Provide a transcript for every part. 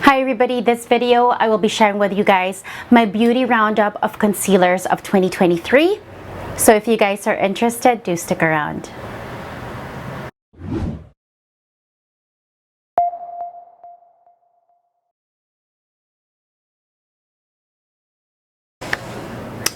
Hi everybody, this video I will be sharing with you guys my beauty roundup of concealers of 2023. So if you guys are interested, do stick around.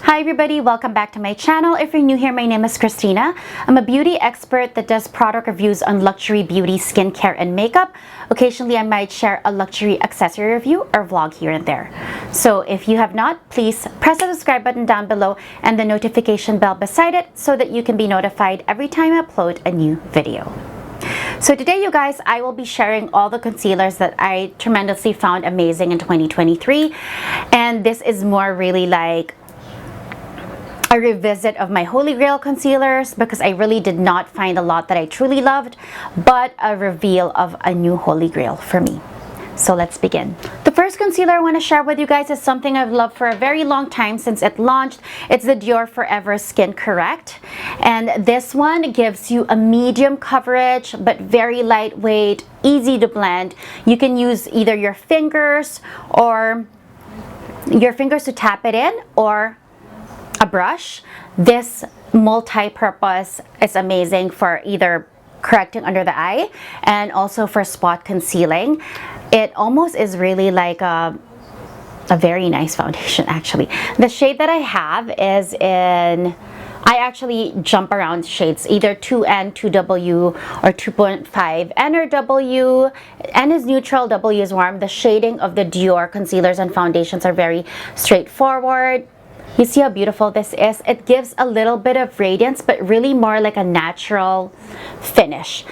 Hi everybody, welcome back to my channel. If you're new here, my name is Christina. I'm a beauty expert that does product reviews on luxury beauty, skincare, and makeup. Occasionally, I might share a luxury accessory review or vlog here and there. So if you have not, please press the subscribe button down below and the notification bell beside it so that you can be notified every time I upload a new video. So today, you guys, I will be sharing all the concealers that I tremendously found amazing in 2023. And this is more really like a revisit of my Holy Grail concealers because I really did not find a lot that I truly loved, but a reveal of a new Holy Grail for me. So let's begin. The first concealer I want to share with you guys is something I've loved for a very long time since it launched. It's the Dior Forever Skin Correct. And this one gives you a medium coverage, but very lightweight, easy to blend. You can use either your fingers to tap it in or a brush. This multi-purpose is amazing for either correcting under the eye and also for spot concealing. It almost is really like a very nice foundation actually. The shade that I have is in, I actually jump around shades, either 2N, 2W, or 2.5. N or W. N is neutral, W is warm. The shading of the Dior concealers and foundations are very straightforward. You see how beautiful this is? It gives a little bit of radiance, but really more like a natural finish.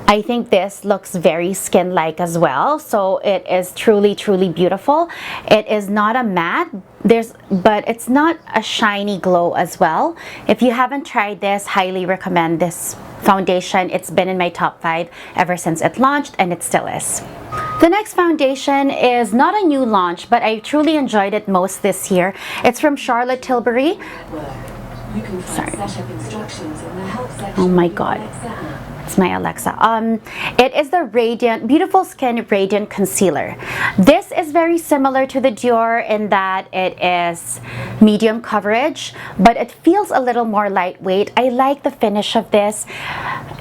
I think this looks very skin-like as well. So it is truly, truly beautiful. It is not a matte, but it's not a shiny glow as well. If you haven't tried this, highly recommend this foundation. It's been in my top 5 ever since it launched, and it still is. The next foundation is not a new launch, but I truly enjoyed it most this year. It's from Charlotte Tilbury. Sorry. Oh my god. It's my Alexa. It is the Radiant Beautiful Skin Radiant Concealer. This is very similar to the Dior in that it is medium coverage, but it feels a little more lightweight. I like the finish of this.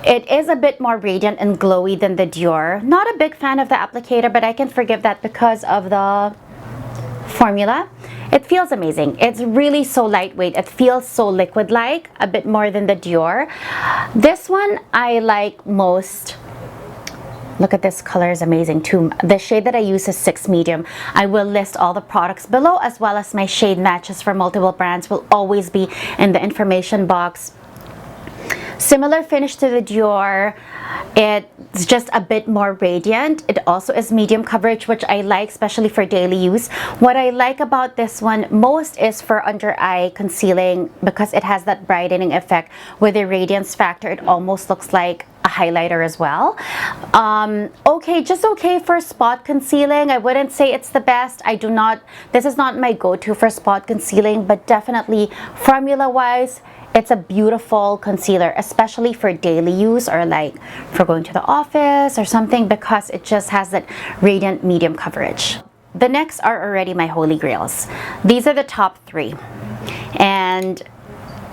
It is a bit more radiant and glowy than the Dior. Not a big fan of the applicator, but I can forgive that because of the formula. It feels amazing. It's really so lightweight. It feels so liquid-like, a bit more than the Dior. This one I like most. Look at this color, is amazing too. The shade that I use is 6 medium. I will list all the products below, as well as my shade matches for multiple brands will always be in the information box. Similar finish to the Dior. It's just a bit more radiant. It also is medium coverage, which I like, especially for daily use. What I like about this one most is for under eye concealing because it has that brightening effect. With the radiance factor, it almost looks like a highlighter as well. Okay, just okay for spot concealing. I wouldn't say it's the best. This is not my go-to for spot concealing, but definitely formula-wise, it's a beautiful concealer, especially for daily use or like for going to the office or something, because it just has that radiant medium coverage. The next are already my Holy Grails. These are the top 3. And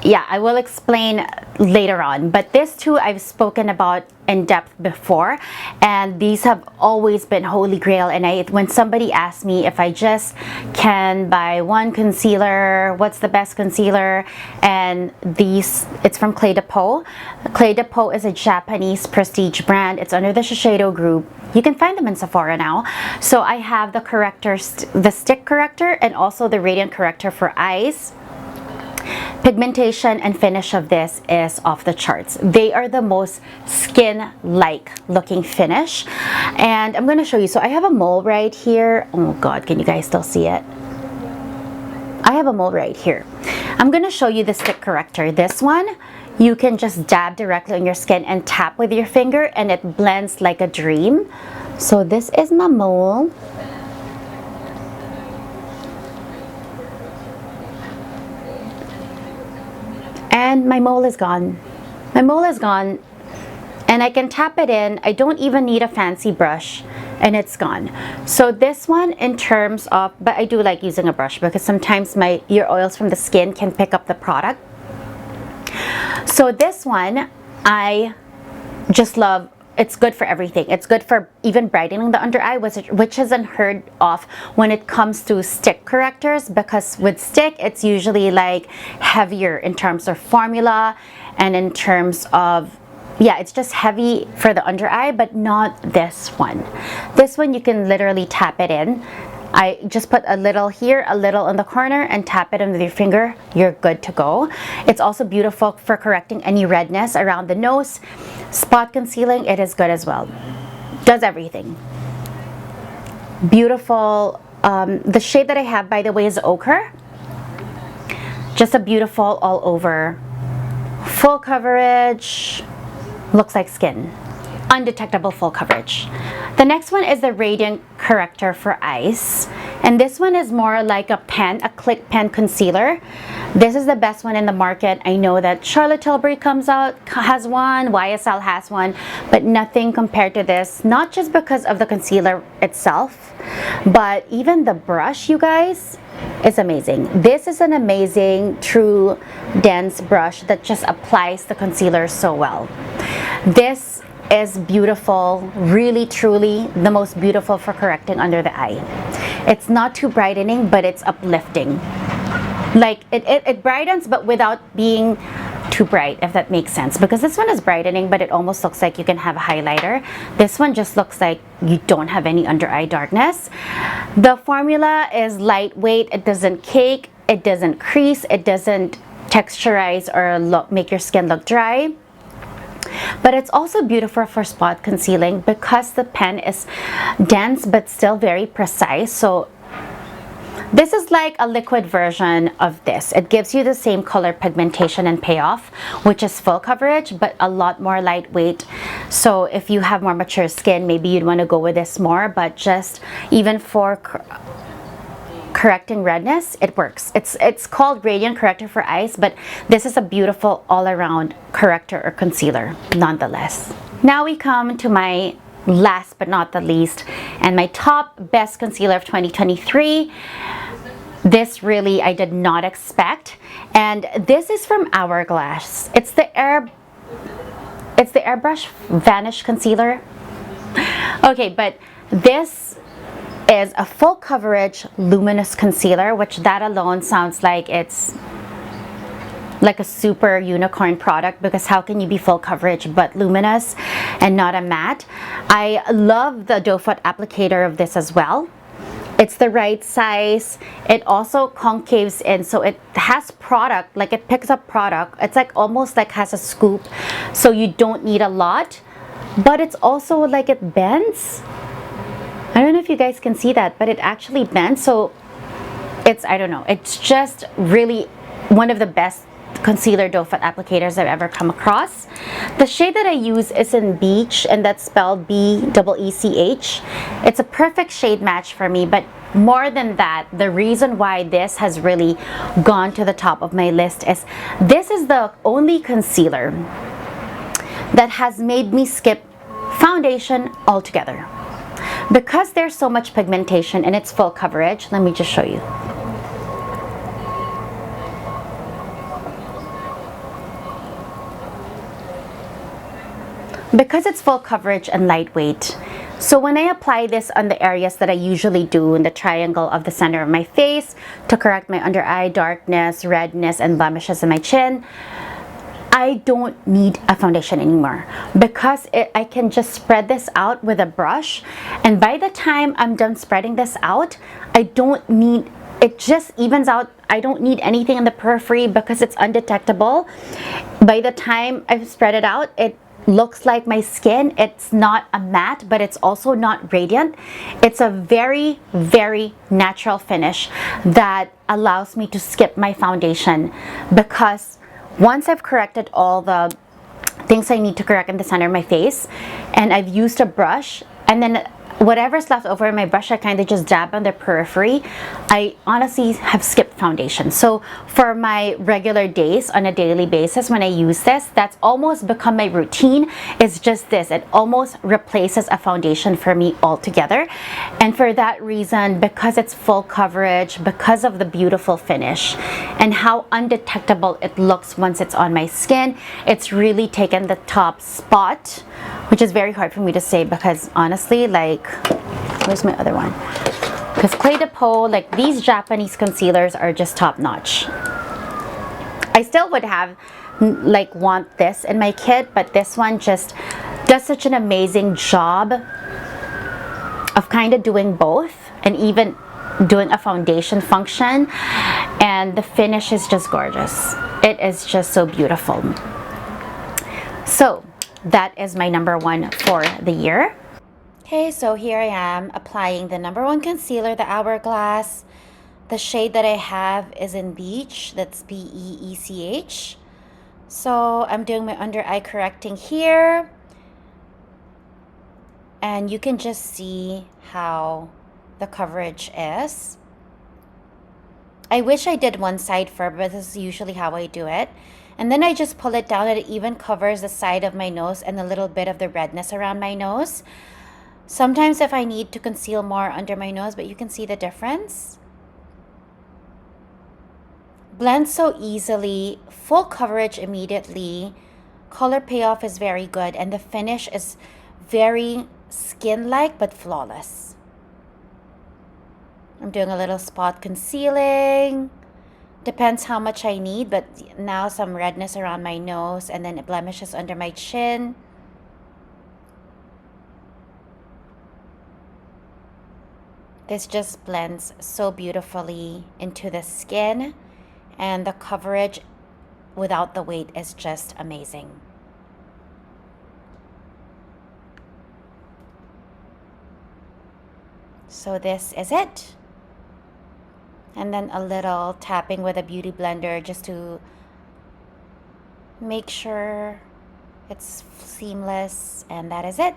yeah, I will explain later on, but this too I've spoken about in depth before, and these have always been Holy Grail. And when somebody asks me if I just can buy one concealer, what's the best concealer, and it's from Clé de Peau. Clé de Peau is a Japanese prestige brand. It's under the Shiseido group. You can find them in Sephora now. So I have the corrector, the stick corrector, and also the radiant corrector for eyes. Pigmentation and finish of this is off the charts. They are the most skin-like looking finish. And I'm going to show you. So I have a mole right here. Oh god, can you guys still see it? I have a mole right here. I'm going to show you the stick corrector. This one, you can just dab directly on your skin and tap with your finger, and it blends like a dream. So this is my mole. And my mole is gone. My mole is gone, and I can tap it in. I don't even need a fancy brush. and it's gone. So this one, in terms of, but I do like using a brush because sometimes your oils from the skin can pick up the product. So this one, I just love. It's good for everything. It's good for even brightening the under eye, which is unheard of when it comes to stick correctors, because with stick, it's usually like heavier in terms of formula and in terms of, yeah, it's just heavy for the under eye, but not this one. This one, you can literally tap it in. I just put a little here, a little in the corner, and tap it in with your finger. You're good to go. It's also beautiful for correcting any redness around the nose. Spot concealing, it is good as well. Does everything. Beautiful. The shade that I have, by the way, is ochre. Just a beautiful all over. Full coverage. Looks like skin. Undetectable full coverage. The next one is the Radiant Corrector for Eyes, and this one is more like a pen, a click pen concealer. This is the best one in the market. I know that Charlotte Tilbury has one, YSL has one, but nothing compared to this, not just because of the concealer itself, but even the brush, you guys, is amazing. This is an amazing, true, dense brush that just applies the concealer so well. This is beautiful, really truly the most beautiful for correcting under the eye. It's not too brightening, but it's uplifting. Like it brightens, but without being too bright, if that makes sense, because this one is brightening, but it almost looks like you can have a highlighter. This one just looks like you don't have any under eye darkness. The formula is lightweight. It doesn't cake, it doesn't crease, it doesn't texturize or make your skin look dry. But it's also beautiful for spot concealing because the pen is dense but still very precise. So this is like a liquid version of this. It gives you the same color pigmentation and payoff, which is full coverage, but a lot more lightweight. So if you have more mature skin, maybe you'd want to go with this more, but just even for correcting redness, it works. It's called Radiant Corrector for Eyes, but this is a beautiful all-around corrector or concealer nonetheless. Now we come to my last but not the least, and my top best concealer of 2023. This really I did not expect, and this is from Hourglass. It's the Airbrush Vanish Concealer. Okay, but this is a full coverage luminous concealer, which that alone sounds like it's like a super unicorn product, because how can you be full coverage but luminous and not a matte? I love the doe foot applicator of this as well. It's the right size. It also concaves in, so it has product, like it picks up product. It's like almost like has a scoop, so you don't need a lot, but it's also like it bends. I don't know if you guys can see that, but it actually bends. So it's, I don't know, it's just really one of the best concealer doe foot applicators I've ever come across. The shade that I use is in Beach, and that's spelled B-E-E-C-H. It's a perfect shade match for me, but more than that, the reason why this has really gone to the top of my list is this is the only concealer that has made me skip foundation altogether. Because there's so much pigmentation and it's full coverage, let me just show you. Because it's full coverage and lightweight, so when I apply this on the areas that I usually do in the triangle of the center of my face to correct my under eye darkness, redness, and blemishes in my chin, I don't need a foundation anymore, because I can just spread this out with a brush, and by the time I'm done spreading this out, I don't need, it just evens out. I don't need anything in the periphery because it's undetectable. By the time I've spread it out, it looks like my skin. It's not a matte, but it's also not radiant. It's a very, very natural finish that allows me to skip my foundation, because once I've corrected all the things I need to correct in the center of my face, and I've used a brush, and then whatever's left over in my brush, I kind of just dab on the periphery. I honestly have skipped foundation. So for my regular days, on a daily basis, when I use this, that's almost become my routine. It's just this. It almost replaces a foundation for me altogether. And for that reason, because it's full coverage, because of the beautiful finish, and how undetectable it looks once it's on my skin, it's really taken the top spot, which is very hard for me to say because honestly, like, where's my other one? Because Clé de Peau, like these Japanese concealers are just top notch. I still would have want this in my kit, but this one just does such an amazing job of kind of doing both and even doing a foundation function, and the finish is just gorgeous. It is just so beautiful. So that is my number one for the year. Okay, so here I am applying the number one concealer, the Hourglass. The shade that I have is in Beach, that's B-E-E-C-H. So I'm doing my under eye correcting here. And you can just see how the coverage is. I wish I did one side first, but this is usually how I do it. And then I just pull it down and it even covers the side of my nose and a little bit of the redness around my nose. Sometimes if I need to conceal more under my nose, but you can see the difference. Blends so easily, full coverage immediately. Color payoff is very good, and the finish is very skin-like but flawless. I'm doing a little spot concealing. Depends how much I need, but now some redness around my nose and then blemishes under my chin. This just blends so beautifully into the skin, and the coverage without the weight is just amazing. So this is it. And then a little tapping with a beauty blender just to make sure it's seamless, and that is it.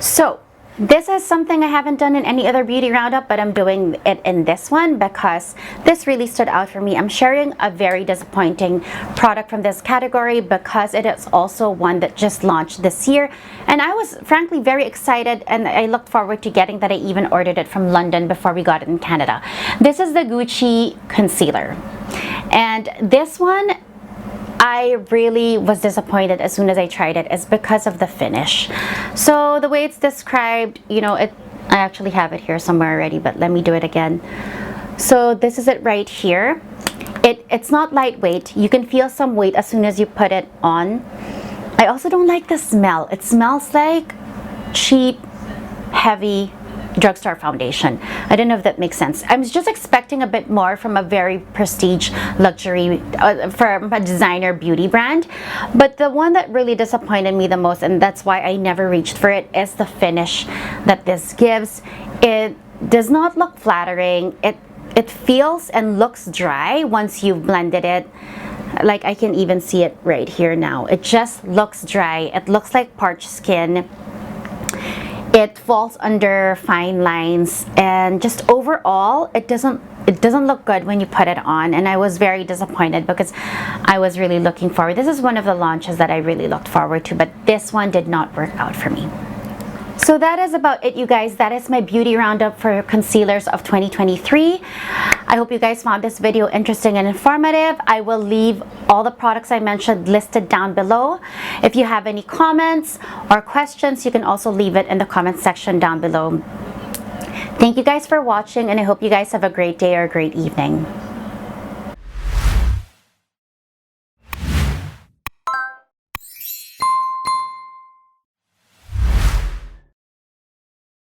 So this is something I haven't done in any other beauty roundup, but I'm doing it in this one because this really stood out for me. I'm sharing a very disappointing product from this category because it is also one that just launched this year, and I was frankly very excited, and I looked forward to getting that. I even ordered it from London before we got it in Canada. This is the Gucci concealer, and this one I really was disappointed as soon as I tried it is because of the finish. So the way it's described, you know, I actually have it here somewhere already, but let me do it again. So this is it right here. It's not lightweight. You can feel some weight as soon as you put it on. I also don't like the smell. It smells like cheap, heavy drugstore foundation. I don't know if that makes sense. I was just expecting a bit more from a very prestige luxury from a designer beauty brand, but the one that really disappointed me the most, and that's why I never reached for it, is the finish that this gives. It does not look flattering. It feels and looks dry once you've blended it. Like I can even see it right here now. It just looks dry. It looks like parched skin. It falls under fine lines, and just overall it doesn't look good when you put it on, and I was very disappointed because I was really looking forward. This is one of the launches that I really looked forward to, but this one did not work out for me. So that is about it, you guys. That is my beauty roundup for concealers of 2023. I hope you guys found this video interesting and informative. I will leave all the products I mentioned listed down below. If you have any comments or questions, you can also leave it in the comment section down below. Thank you guys for watching, and I hope you guys have a great day or a great evening.